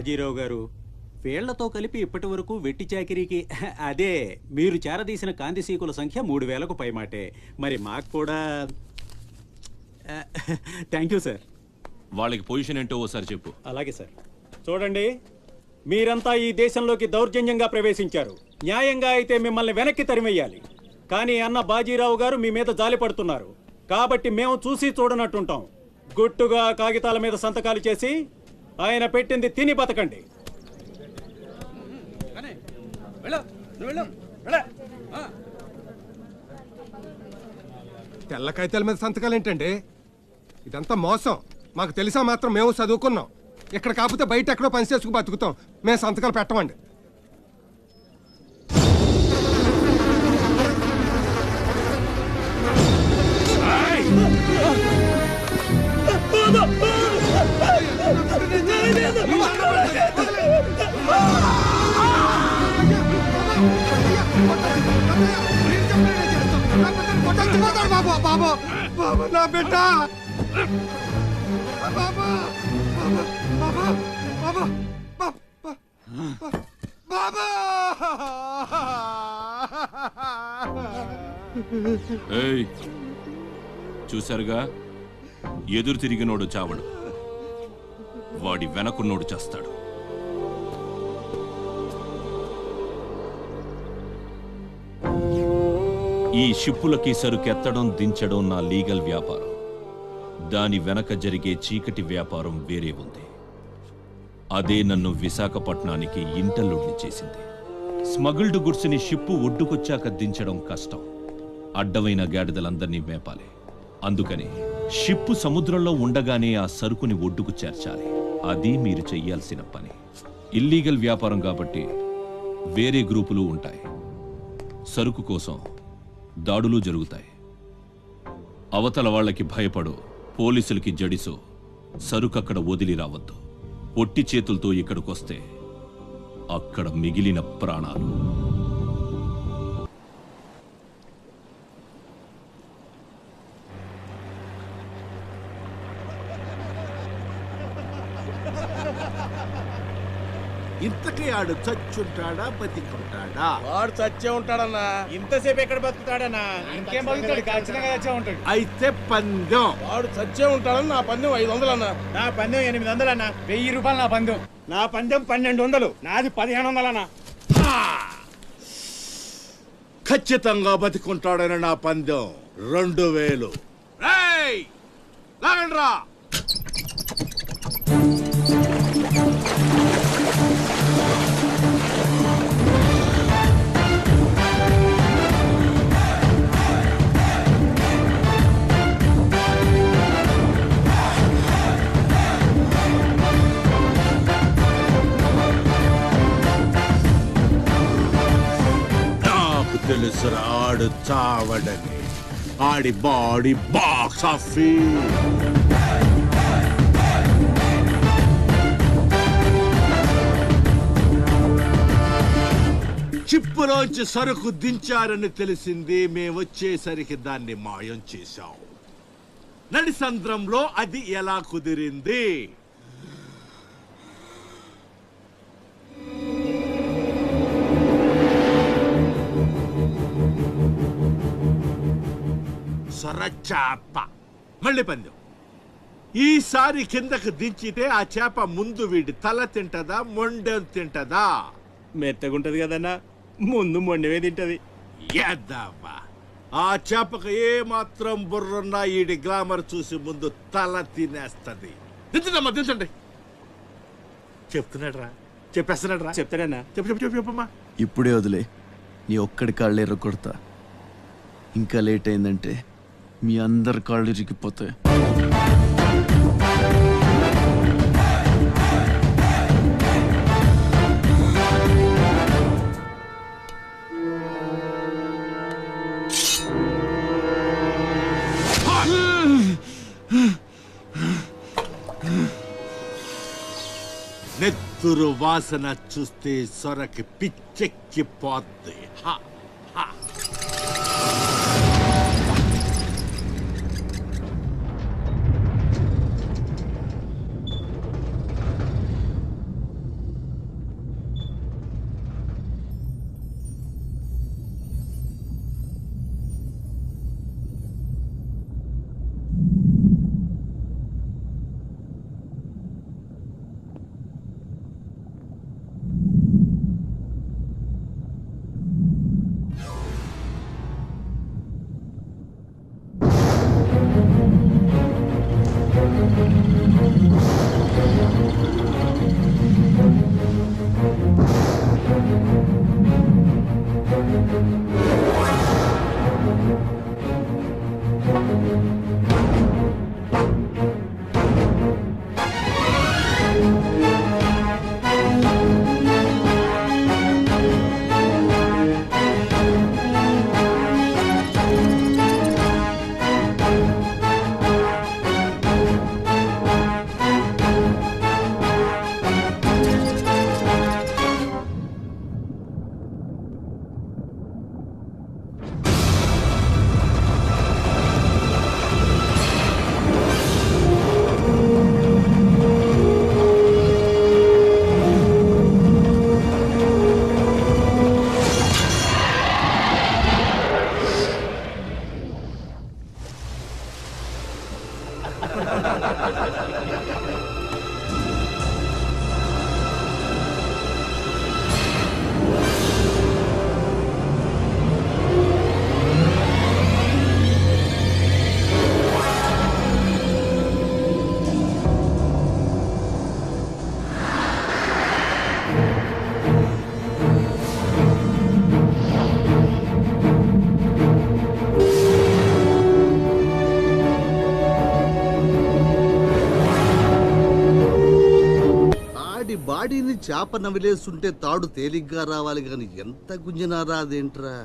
బాజీరావు గారు, వీళ్లతో కలిపి ఇప్పటి వరకు వెట్టి చాకిరీకి అదే మీరు చేరదీసిన కాంతిసీకుల సంఖ్య 3000కు పైమాటే. మరి మాకు కూడా థ్యాంక్ యూ సార్. వాళ్ళకి పొజిషన్ ఏంటో ఓసారి చెప్పు. అలాగే సార్. చూడండి, మీరంతా ఈ దేశంలోకి దౌర్జన్యంగా ప్రవేశించారు. న్యాయంగా అయితే మిమ్మల్ని వెనక్కి తరిమెయ్యాలి. కానీ అన్న బాజీరావు గారు మీ మీద జాలి పడుతున్నారు. కాబట్టి మేము చూసి చూడనట్టుంటాం. గుట్టుగా కాగితాల మీద సంతకాలు చేసి ఆయన పెట్టింది తిని బతకండి. తెల్ల కాగితాల మీద సంతకాలు ఏంటండి? ఇదంతా మోసం. మాకు తెలిసా మాత్రం మేము చదువుకున్నాం. ఇక్కడ కాకపోతే బయట ఎక్కడో పని చేసుకు బతుకుతాం. మేము సంతకాలు పెట్టమండి. బాబా నా బిడ్డ చూశారుగా, ఎదురు తిరిగినోడు చావడు, వాడి వెనకున్నోడు చేస్తాడు. ఈ షిప్పులకి సరుకెత్తడం దించడం నా లీగల్ వ్యాపారం. దాని వెనక జరిగే చీకటి వ్యాపారం వేరే ఉంది. అదే నన్ను విశాఖపట్నానికి ఇంటల్లుడిని చేసింది. స్మగుల్డ్ గుడ్స్ని షిప్పు ఒడ్డుకొచ్చాక దించడం కష్టం. అడ్డమైన గాడిదలందర్నీ మేపాలి. అందుకని షిప్పు సముద్రంలో ఉండగానే ఆ సరుకుని ఒడ్డుకు చేర్చాలి. అది మీరు చెయ్యాల్సిన పని. ఇల్లీగల్ వ్యాపారం కాబట్టి వేరే గ్రూపులు ఉంటాయి. సరుకు కోసం దాడులు జరుగుతాయి. అవతల వాళ్ళకి భయపడు, పోలీసులకి జడిసో సరుకక్కడ వదిలి రావద్దు. పొట్టి చేతులతో ఇక్కడికొస్తే అక్కడ మిగిలిన ప్రాణాలు. ఇంతకీ ఆడు చచ్చుంటాడా బతికుంటాడా? వాడు చచ్చే ఉంటాడన్నా. ఇంతసేపు ఎక్కడ బతుకుతాడన్నా? ఇంకేం బతుకుతాడు? ఖచ్చితంగా చచ్చే ఉంటాడు. అయితే పందెం. వాడు చచ్చే ఉంటాడని నా పందెం 500 అన్నా. నా పందెం 800 అన్నా. 1000 రూపాయలు నా పందెం. నా పందెం 1200. నాది 1500 అన్నా. ఖచ్చితంగా బతికుంటాడని నా పందెం 2000. లాగండ్రా. తెలుసురా ఆడు చావడని. ఆడి బాడీ బాక్స్ ఆఫీస్. చిప్పులోంచి సరుకు దించారని తెలిసింది. మేమొచ్చేసరికి దాన్ని మాయం చేశాం. నడిసంద్రంలో అది ఎలా కుదిరింది? సొరచాప. మళ్ళీ పందెం. ఈసారి కిందకు దించితే ఆ చేప ముందు వీడి తల తింటదా, మొండెం తింటదా? మెత్తగుంటది కదన్నా, ముందు మొండవే తింటది. యాదవ్వా, ఆ చేపకు ఏ మాత్రం బుర్రున్నా ఈడి గ్లామర్ చూసి ముందు తల తినేస్తది. దించదమ్మా, దించండి. చెప్తున్నాడు రా, చెప్పేస్తున్నాడు రా. చెప్తాడన్నా. చెప్పమ్మా. ఇప్పుడే వదిలే, నీ ఒక్కడి కాళ్ళు ఎర్రకొడతా. ఇంకా లేట్ అయిందంటే మీ అందరి కాళ్ళు ఇరిగిపోతాయి. నెత్తురు వాసన చూస్తే సొరకి పిచ్చెక్కిపోద్ది. చేప నవిలేస్తుంటే తాడు తేలిగ్గా రావాలి కానీ ఎంత గుంజినా రాదేంట్రా?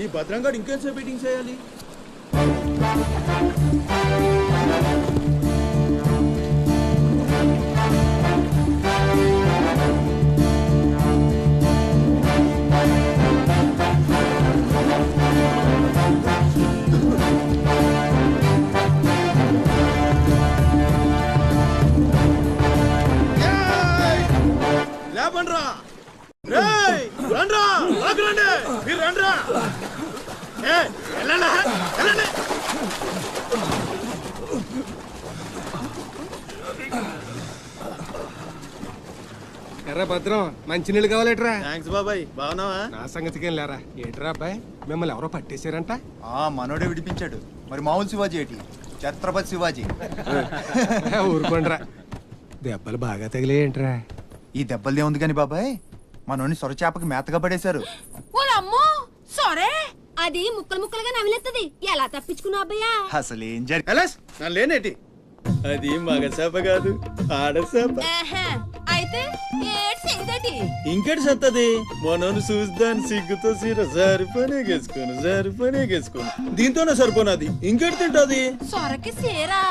ఈ భద్రంగా ఇంకేంసేపు మీటింగ్ చేయాలి? లేపండ్రా, రేయ్ రండ్రా, ఆగరండి, మీరు రండ్రా. ఎర్రా భద్రం, మంచినీళ్ళు కావాలేట్రా? థ్యాంక్స్ బాబాయ్, బాగున్నావా? నా సంగతికేం లేరా. ఏంట్రా అబ్బాయి, మిమ్మల్ని ఎవరో పట్టేశారంట? మనోడే విడిపించాడు. మరి మామూలు శివాజీ ఏంటి? ఛత్రపతి శివాజీ. ఊరుకోండిరా, దెబ్బలు బాగా తగిలేంట్రా? ఈ దెబ్బలదే ఉంది కానీ బాబాయ్, మనోని సొరచేపకి మేతగా పడేశారు. అది ముక్కలు ముక్కలుగా నవిలేస్తుంది. ఎలా తప్పించుకున్నావు అబ్బయ్యా? అసలు ఏం జరిగింది? నన్ను లేనేటి, అది మగ చేప కాదు, ఆడ చేప. అయితే ఇంకటి సత్తది మనోను చూద్దాని సిగ్గుతో సీర సరిపోనేగేసుకోను దీంతోనే సరిపోనది. ఇంకటి తింటది సొరకి సీరా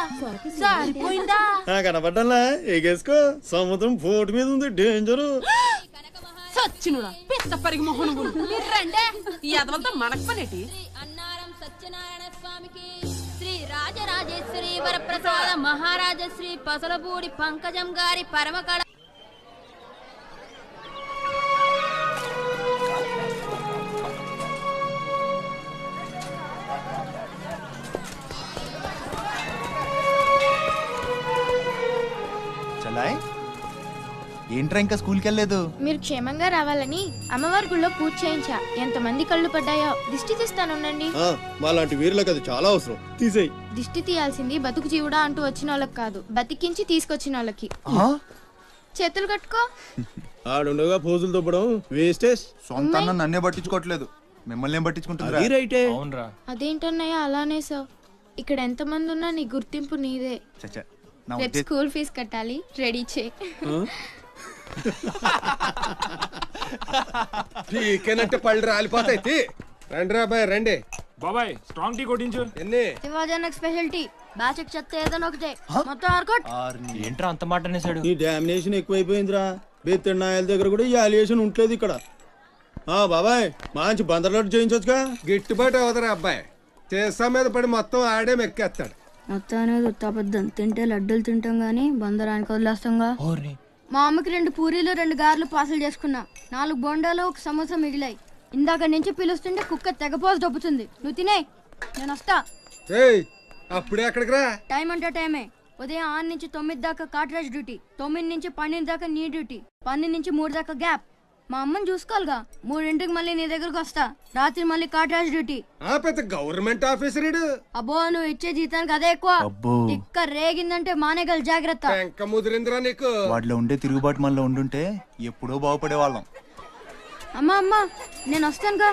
సరిపోయిందా? కనపడ్డంలా ఎగేసుకో. సముద్రం పోటు మీద ఉంది, డేంజరు. సచ్చినుడా పిత్త పరిగి మొహను రండే ఈ అదవంతా మనకు పనేటి. అన్నారం సత్యనారాయణ స్వామికి, శ్రీ రాజరాజేశ్వరి వరప్రసాద మహారాజశ్రీ పసలపూడి పంకజం గారి పరమకళ. చలాయ్ ఏంట్రా ఇంకా స్కూల్కి వెళ్ళలేదు? మీరు క్షేమంగా రావాలని అమ్మవారి గుళ్ళో పూజ చేయించా. ఎంతమంది కళ్ళు పడ్డాయో. దిష్టి తీస్తానుండండి. మాలాంటి వీరులకు అది చాలా అవసరం. తీసేయి. దిష్టి తీయాల్సింది బతుకు జీవుడా అంటూ వచ్చిన వాళ్ళకి కాదు, బతికించి తీసుకొచ్చిన వాళ్ళకి. చేతులు కట్టుకో. ఆడుండగా పోజులు తప్పడం వేస్టేజ్. సొంత అన్న నన్నే పట్టించుకోవట్లేదు, మిమ్మల్ని ఏం పట్టించుకుంటారా? అదేంటన్నయ్య అలానే సార్. ఇక్కడ ఎంతమంది ఉన్నా నీ గుర్తింపు నీదే. చచ్చా, రేపు స్కూల్ ఫీజు కట్టాలి, రెడీ చేయి. పీకేనంటే పళ్ళు రాలిపోతాయి. రండి రా బాయ్, రండి బాబాయ్. స్ట్రాంగ్ టీ కొట్టించు. ఎన్ని? శివాజీ స్పెషాలిటీ బ్యాచ్ చెత్త ఏదైనా ఒకటే, మొత్తం ఆర్కోట్. ఏంట్రా అంత మాట అనేసాడు? ఈ డామినేషన్ ఎక్కువైపోయిందిరా. బెత్తడి నాయల దగ్గర కూడా ఈ అలియేషన్ ఉంటలేదు ఇక్కడ. బాబాయ్, మంచి బందర్లాట్ చేయించొచ్చుగా. గిట్టుబాటు అవుతారా అబ్బాయి? చేసా మీద పడి మొత్తం ఆడే మెక్కేస్తాడు. మొత్తం అనేది ఉత్తాపద్దం. తింటే లడ్డూలు తింటాం గానీ బందరానికి వదిలేస్తాంగా. మా అమ్మకి 2 పూరీలు 2 గారెలు పార్సల్ చేసుకున్నా. 4 బొండాలు 1 సమోసా మిగిలాయి. ఇందాక నుంచి పిలుస్తుంటే కుక్క తెగపోసి దొబ్బుతుంది. నువ్వు తినే, నేను వస్తా. ఏయ్ అప్పుడే అక్కడికి రా. టైం అంటే టైమే. ఉదయం 6 నుంచి 9 దాకా కాట్రాజ్ డ్యూటీ, 9 నుంచి 12 దాకా నీ డ్యూటీ, 12 నుంచి 3 దాకా గ్యాప్. మా అమ్మని చూసుకోవాలిగా. 3ంటికి మళ్ళీ నీ దగ్గరకు వస్తా. రాత్రి మళ్ళీ కాట్రాజ్ డ్యూటీ. ఆ పెద్ద గవర్నమెంట్ ఆఫీసర్ అబ్బో, నువ్వు ఇచ్చే జీతానికి అదే ఎక్కువ. తిక్క రేగిందంటే మానేగల జాగ్రత్త. వెంక ముదిరిందిరా నీకు. వాటిలో ఉండే తిరుగుబాటు మనలో ఉండుంటే ఎప్పుడో బాగుపడే వాళ్ళం. అమ్మా నేను వస్తానుగా.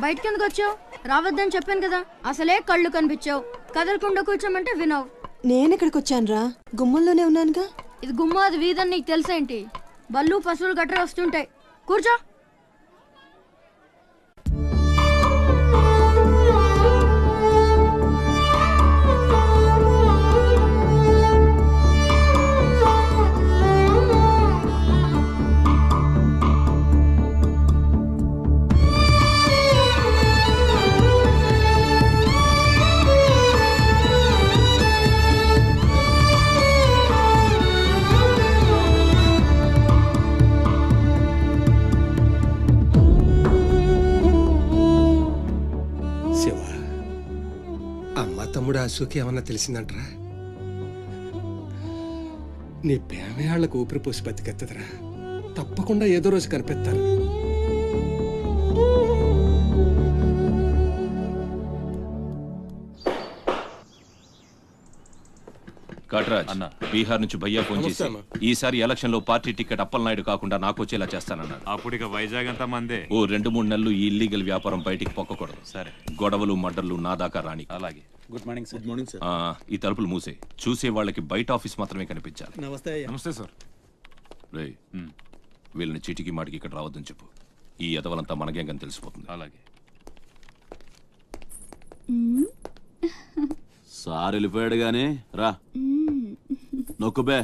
బయటకి ఎందుకు వచ్చావు? రావద్దని చెప్పాను కదా. అసలే కళ్ళు కనిపించావు. కదలకుండా కూర్చోమంటే వినవు. నేనెక్కడికి వచ్చానురా? గుమ్మంలోనే ఉన్నానుగా. ఇది గుమ్మ, అది వీధని నీకు తెలుసేంటి? బళ్ళు పశువులు గట్రా వస్తుంటాయి. కూర్చో. శివ, అమ్మ తమ్ముడు అశోకి ఏమన్నా తెలిసిందంటరా? నీ ప్రేమే వాళ్ళకు ఊపిరి పోసి బతికెత్తదిరా. తప్పకుండా ఏదో రోజు కనిపెత్తారు. కాట్రాజ్ అన్న, బీహార్ నుంచి భయ్యా ఫోన్ చేసి ఈసారి ఎలక్షన్ లో పార్టీ టికెట్ అప్పలనాయుడు కాకుండా నాకు వచ్చేలా చేస్తానన్నాడు. అప్పుడు ఇక వైజాగ్ అంతా మందే. ఓ 2-3 నెలలు ఈ ఇల్లీగల్ వ్యాపారం బయటికి పొక్కకూడదు. సరే, గొడవలు మర్డర్లు నా దాకా రాని. అలాగే. Good morning sir. Good morning sir. ఈ తలుపులు మూసే. చూసే వాళ్ళకి బయట ఆఫీస్ మాత్రమే కనిపించాలి. నమస్తే. నమస్తే సార్. రేయ్, వీళ్ళని చీటికి మాటికి ఇక్కడ రావద్దని చెప్పు. ఈ ఎదవలంతా మనకేం కానీ తెలిసిపోతుంది. అలాగే. సార్ వెళ్ళిపోయాడు గానీ రా నొక్కుబే.